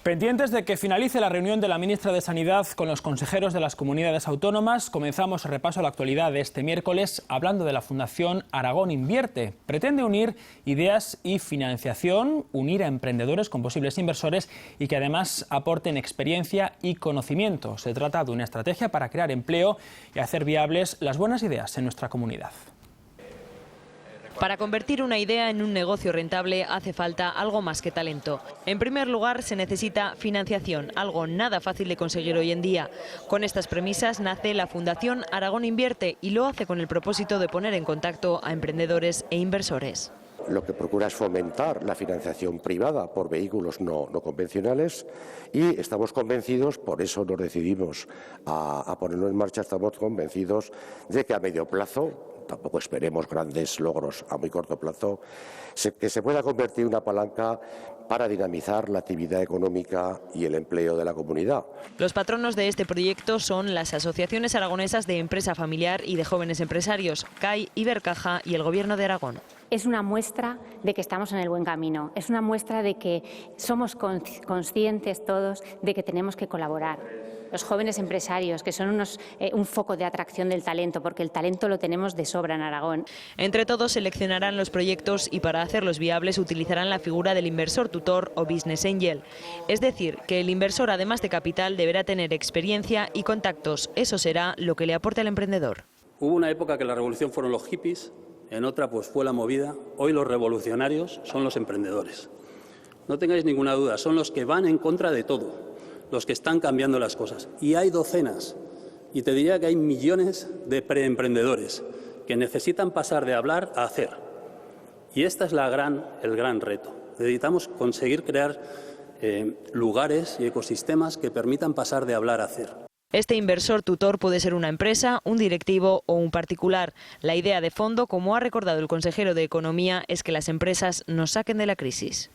Pendientes de que finalice la reunión de la ministra de Sanidad con los consejeros de las comunidades autónomas, comenzamos el repaso a la actualidad de este miércoles hablando de la Fundación Aragón Invierte. Pretende unir ideas y financiación, unir a emprendedores con posibles inversores y que además aporten experiencia y conocimiento. Se trata de una estrategia para crear empleo y hacer viables las buenas ideas en nuestra comunidad. Para convertir una idea en un negocio rentable hace falta algo más que talento. En primer lugar, se necesita financiación, algo nada fácil de conseguir hoy en día. Con estas premisas nace la Fundación Aragón Invierte y lo hace con el propósito de poner en contacto a emprendedores e inversores. Lo que procura es fomentar la financiación privada por vehículos no convencionales y estamos convencidos, por eso nos decidimos a ponerlo en marcha, estamos convencidos de que a medio plazo, tampoco esperemos grandes logros a muy corto plazo, que se pueda convertir en una palanca para dinamizar la actividad económica y el empleo de la comunidad. Los patronos de este proyecto son las asociaciones aragonesas de empresa familiar y de jóvenes empresarios, CAI, Ibercaja y el Gobierno de Aragón. Es una muestra de que estamos en el buen camino, es una muestra de que somos conscientes todos de que tenemos que colaborar. Los jóvenes empresarios, que son un foco de atracción del talento, porque el talento lo tenemos de sobra en Aragón. Entre todos seleccionarán los proyectos y para hacerlos viables utilizarán la figura del inversor tutor o business angel. Es decir, que el inversor, además de capital, deberá tener experiencia y contactos. Eso será lo que le aporte al emprendedor. Hubo una época que la revolución fueron los hippies, en otra pues fue la movida. Hoy los revolucionarios son los emprendedores. No tengáis ninguna duda, son los que van en contra de todo, los que están cambiando las cosas. Y hay docenas, y te diría que hay millones de preemprendedores que necesitan pasar de hablar a hacer. Y este es el gran reto. Necesitamos conseguir crear lugares y ecosistemas que permitan pasar de hablar a hacer. Este inversor tutor puede ser una empresa, un directivo o un particular. La idea de fondo, como ha recordado el consejero de Economía, es que las empresas nos saquen de la crisis.